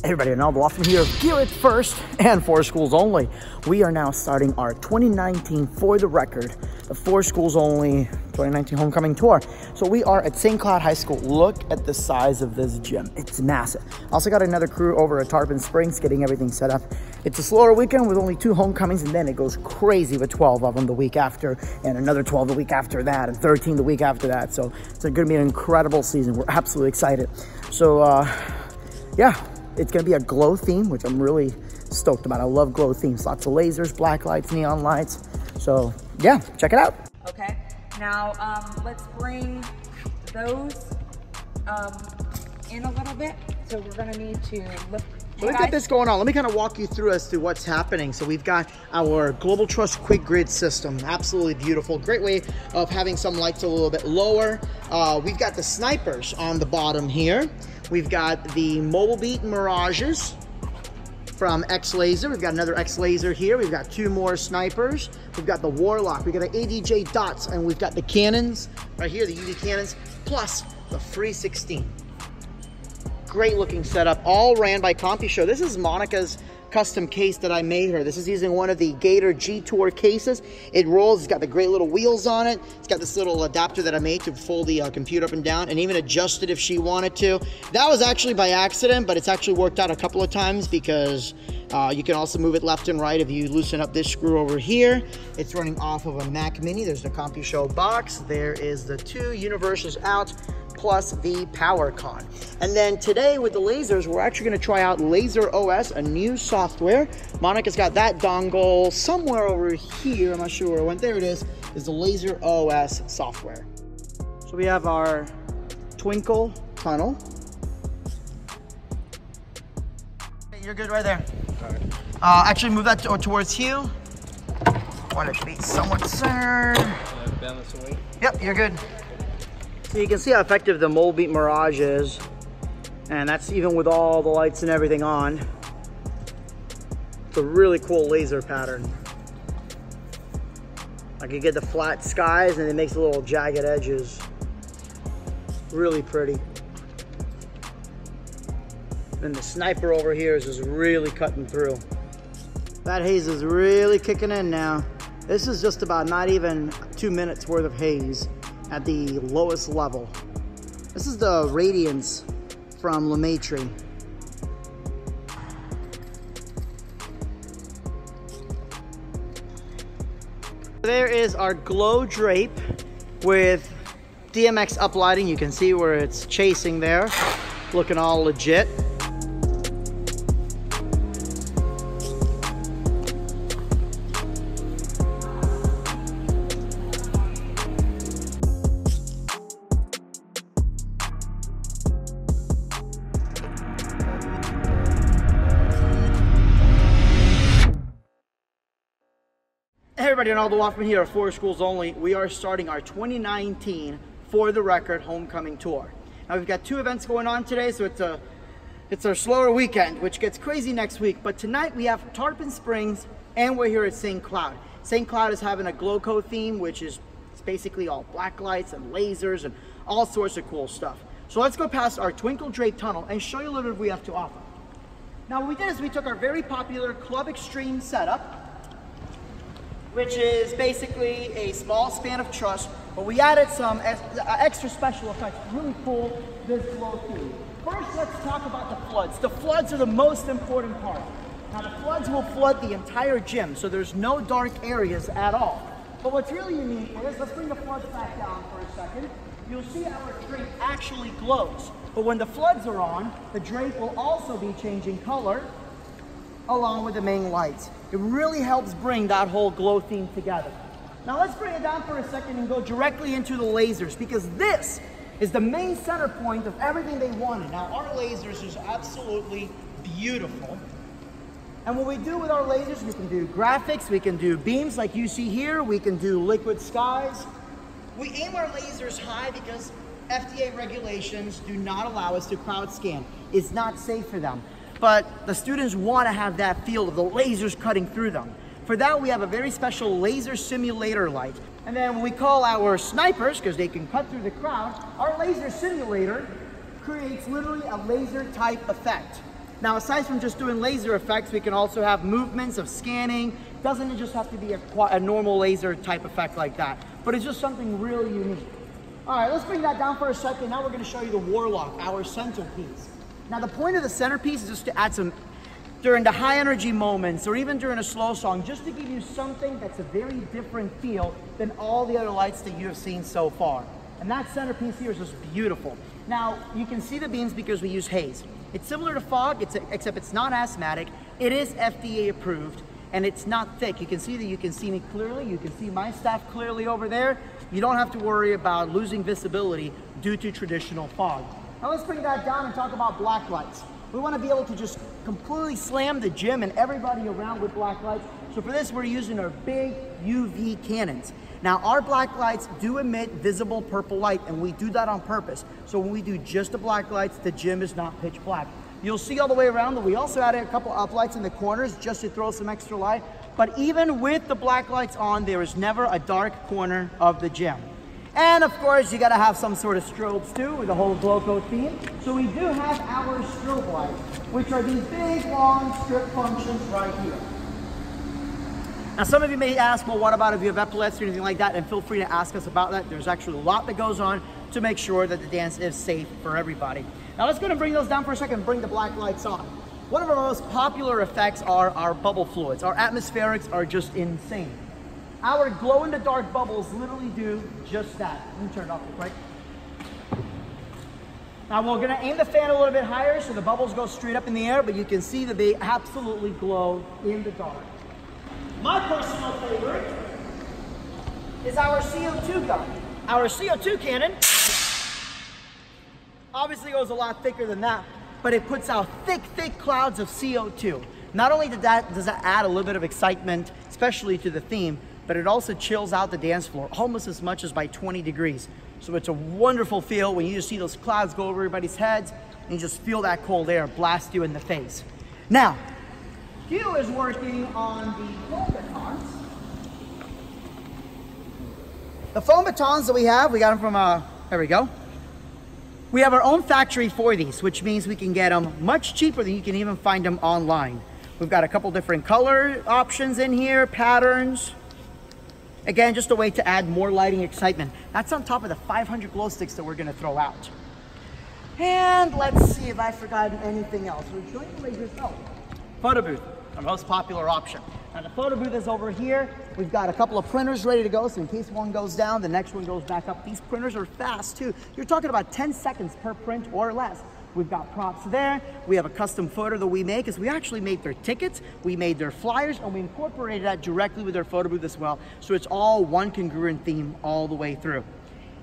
Everybody, Ronaldo off from here. Gear It First and For Schools Only. We are now starting our 2019 For the Record, the For Schools Only 2019 Homecoming Tour. So we are at St. Cloud High School. Look at the size of this gym. It's massive. Also got another crew over at Tarpon Springs getting everything set up. It's a slower weekend with only 2 homecomings, and then it goes crazy with 12 of them the week after, and another 12 the week after that, and 13 the week after that. So it's going to be an incredible season. We're absolutely excited. So yeah. It's going to be a glow theme, which I'm really stoked about. I love glow themes. Lots of lasers, black lights, neon lights. So, yeah, check it out. Okay. Now, let's bring those in a little bit. So we're going to need to lift. So we've got this going on. Let me kind of walk you through as to what's happening. So we've got our Global Trust Quick Grid system. Absolutely beautiful. Great way of having some lights a little bit lower. We've got the snipers on the bottom here. We've got the Mobile Beat Mirages from X Laser. We've got another X Laser here. We've got 2 more snipers. We've got the Warlock. We've got the ADJ Dots, and we've got the cannons right here, the UV cannons, plus the Free 16. Great looking setup, all ran by CompuShow. This is Monica's custom case that I made her. This is using one of the Gator G Tour cases. It rolls, it's got the great little wheels on it. It's got this little adapter that I made to fold the computer up and down and even adjust it if she wanted to. That was actually by accident, but it's actually worked out a couple of times because you can also move it left and right if you loosen up this screw over here. It's running off of a Mac Mini. There's the CompuShow box. There is the 2 universals out, plus the power con. And then today with the lasers, we're actually going to try out Laser OS, a new software. Monica's got that dongle somewhere over here. I'm not sure where it went. There it is the Laser OS software. So we have our Twinkle tunnel. You're good right there. All right. Actually move that towards you. Want it to be somewhat centered. Balance away. Yep, you're good. So you can see how effective the Mobile Beat Mirage is, and that's even with all the lights and everything on. It's a really cool laser pattern. I can get the flat skies and it makes little jagged edges. Really pretty. And the sniper over here is just really cutting through. That haze is really kicking in now. This is just about not even 2 minutes worth of haze at the lowest level. This is the Radiance from LeMaitre. There is our glow drape with DMX uplighting. You can see where it's chasing there, looking all legit. Hey everybody, Ronaldo Hoffman here at For Schools Only. We are starting our 2019 For the Record Homecoming Tour. Now we've got 2 events going on today, so it's our slower weekend, which gets crazy next week. But tonight we have Tarpon Springs, and we're here at St. Cloud. St. Cloud is having a Glow theme, which is basically all black lights and lasers and all sorts of cool stuff. So let's go past our Twinkle Drape Tunnel and show you a little bit of what we have to offer. Now what we did is we took our very popular Club Extreme setup, which is basically a small span of truss, but we added some extra special effects to really pull this glow through. First, let's talk about the floods. The floods are the most important part. Now, the floods will flood the entire gym, so there's no dark areas at all. But what's really unique is, let's bring the floods back down for a second. You'll see our drape actually glows. But when the floods are on, the drape will also be changing color along with the main lights. It really helps bring that whole glow theme together. Now let's bring it down for a second and go directly into the lasers, because this is the main center point of everything they wanted. Now our lasers is absolutely beautiful. And what we do with our lasers, we can do graphics, we can do beams like you see here, we can do liquid skies. We aim our lasers high because FDA regulations do not allow us to crowd scan. It's not safe for them. But the students want to have that feel of the lasers cutting through them. For that, we have a very special laser simulator light. And then when we call our snipers, because they can cut through the crowd, our laser simulator creates literally a laser type effect. Now, aside from just doing laser effects, we can also have movements of scanning. Doesn't just have to be a normal laser type effect like that, but it's just something really unique. All right, let's bring that down for a second. Now we're going to show you the Warlock, our centerpiece. Now, the point of the centerpiece is just to add some, during the high energy moments or even during a slow song, just to give you something that's a very different feel than all the other lights that you have seen so far. And that centerpiece here is just beautiful. Now, you can see the beams because we use haze. It's similar to fog, except it's not asthmatic. It is FDA approved, and it's not thick. You can see that you can see me clearly. You can see my staff clearly over there. You don't have to worry about losing visibility due to traditional fog. Now let's bring that down and talk about black lights. We want to be able to just completely slam the gym and everybody around with black lights. So for this, we're using our big UV cannons. Now, our black lights do emit visible purple light, and we do that on purpose. So when we do just the black lights, the gym is not pitch black. You'll see all the way around that we also added a couple uplights in the corners just to throw some extra light. But even with the black lights on, there is never a dark corner of the gym. And of course, you gotta have some sort of strobes too, with the whole glow code theme. So we do have our strobe lights, which are these big, long strip functions right here. Now, some of you may ask, well, what about if you have epilepsy or anything like that? And feel free to ask us about that. There's actually a lot that goes on to make sure that the dance is safe for everybody. Now, let's go and bring those down for a second and bring the black lights on. One of our most popular effects are our bubble fluids. Our atmospherics are just insane. Our glow-in-the-dark bubbles literally do just that. Let me turn it off real quick. Now, we're gonna aim the fan a little bit higher so the bubbles go straight up in the air, but you can see that they absolutely glow in the dark. My personal favorite is our CO2 gun. Our CO2 cannon obviously goes a lot thicker than that, but it puts out thick, thick clouds of CO2. Not only does that add a little bit of excitement, especially to the theme, but it also chills out the dance floor almost as much as by 20 degrees. So it's a wonderful feel when you just see those clouds go over everybody's heads and you just feel that cold air blast you in the face. Now, Hugh is working on the foam batons. The foam batons that we got them from, there we go. We have our own factory for these, which means we can get them much cheaper than you can even find them online. We've got a couple different color options in here, patterns. Again, just a way to add more lighting excitement. That's on top of the 500 glow sticks that we're gonna throw out. And let's see if I've forgotten anything else. We're showing the lasers. Oh, photo booth, our most popular option. Now the photo booth is over here. We've got a couple of printers ready to go, so in case one goes down, the next one goes back up. These printers are fast too. You're talking about 10 seconds per print or less. We've got props there. We have a custom photo that we make, because we actually made their tickets, we made their flyers, and we incorporated that directly with their photo booth as well. So it's all one congruent theme all the way through.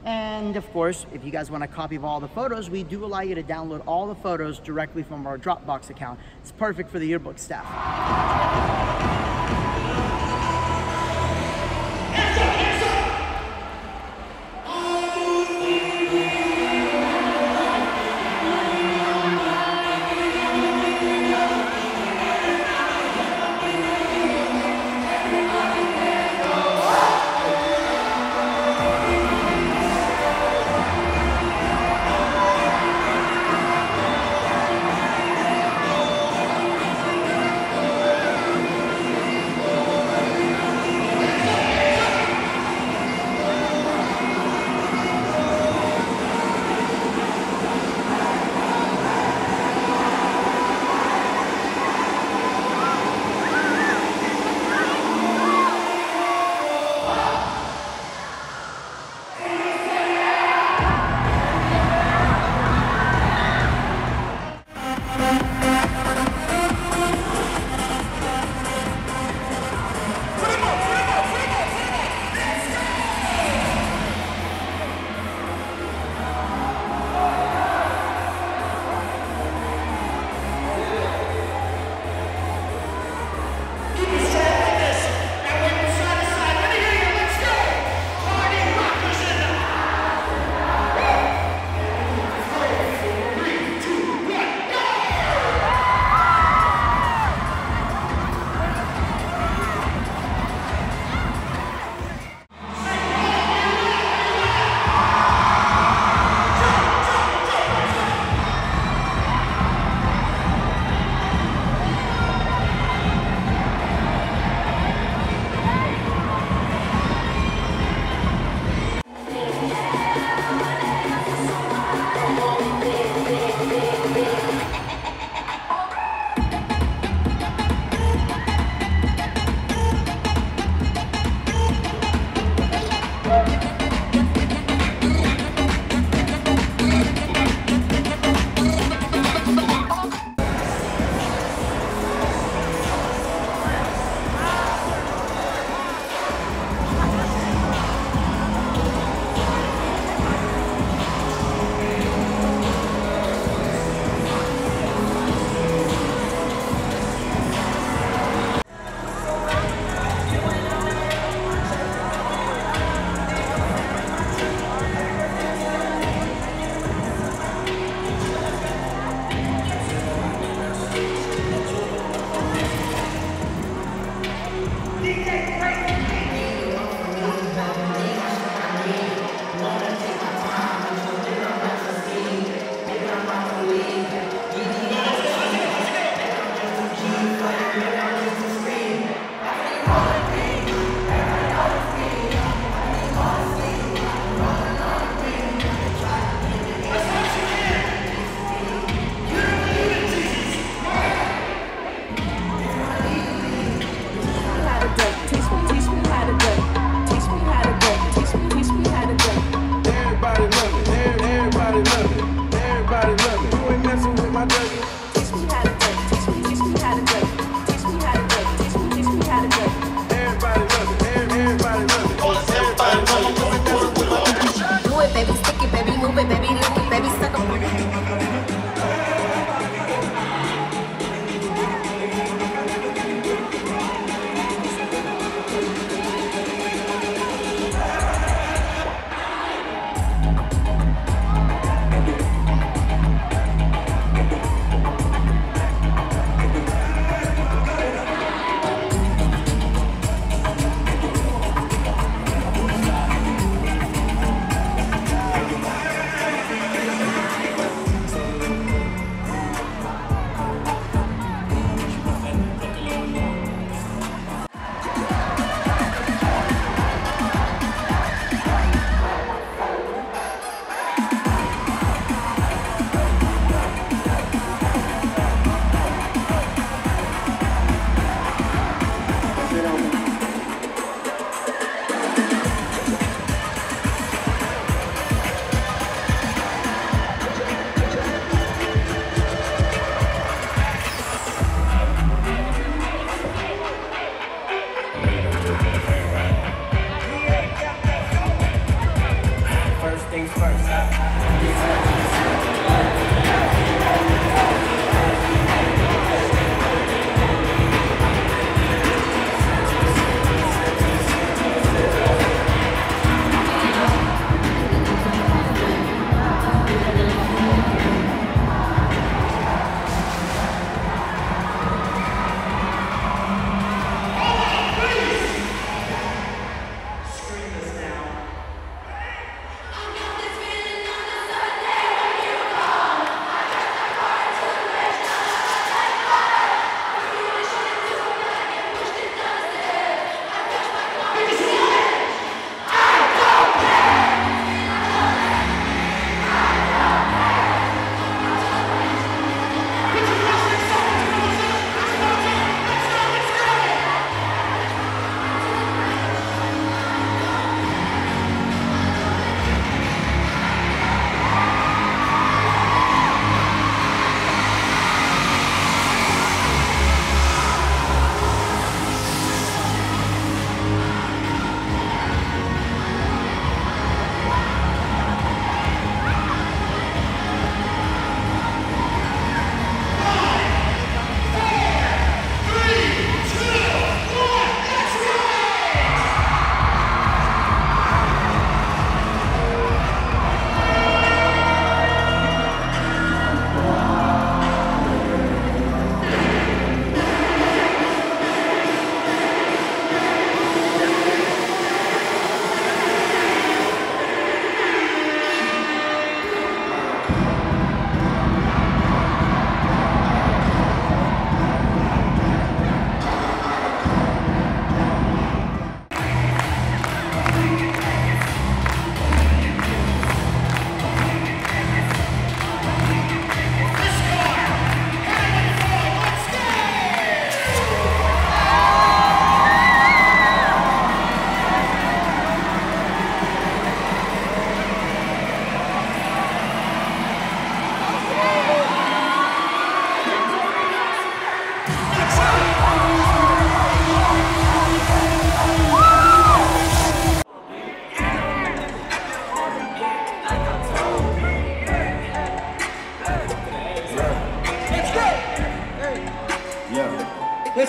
And of course, if you guys want a copy of all the photos, we do allow you to download all the photos directly from our Dropbox account. It's perfect for the yearbook staff.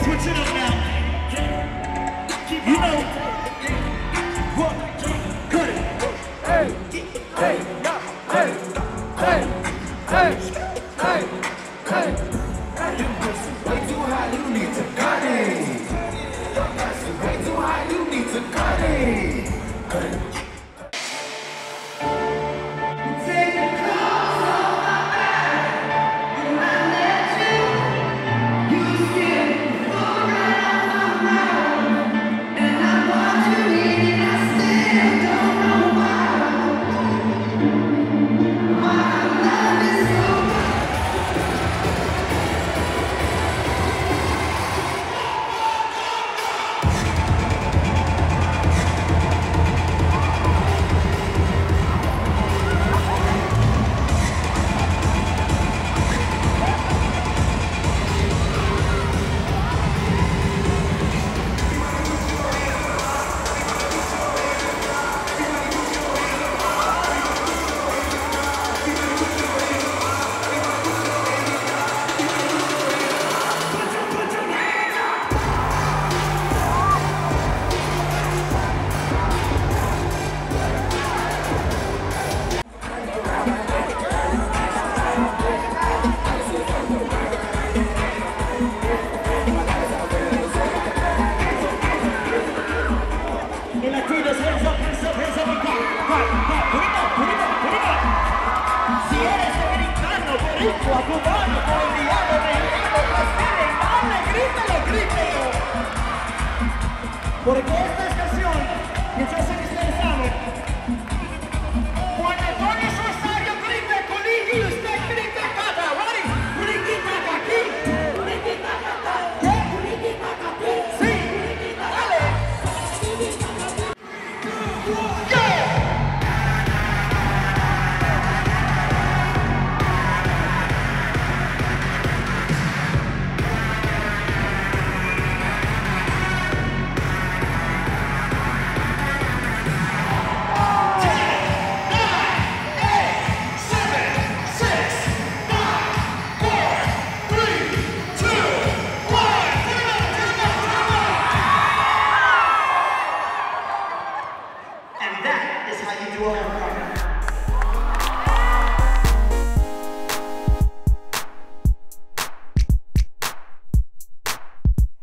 let's switch it up now. You know what? Cut it. Hey, hey, hey, hey, hey, hey, hey. Your pussy way too high, you need to cut it. Your pussy way too high, you need to cut it. Cut it. Take the clothes off my back. When I let you, you skin fall right out my mouth. And I want you in, and I still don't know why. My love is so porque esta es canción que yo sé que ustedes saben. Cuando Tony Rosario grite con Iggy, usted grite caca, ¿vale? Grite caca aquí. Grite caca acá. ¿Qué? Grite caca aquí. Sí. Dale.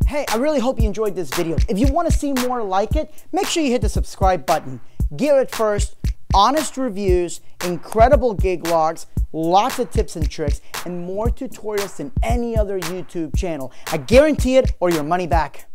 Hey, I really hope you enjoyed this video. If you want to see more like it, make sure you hit the subscribe button. Gear It First, honest reviews, incredible gig logs, lots of tips and tricks, and more tutorials than any other YouTube channel. I guarantee it or your money back.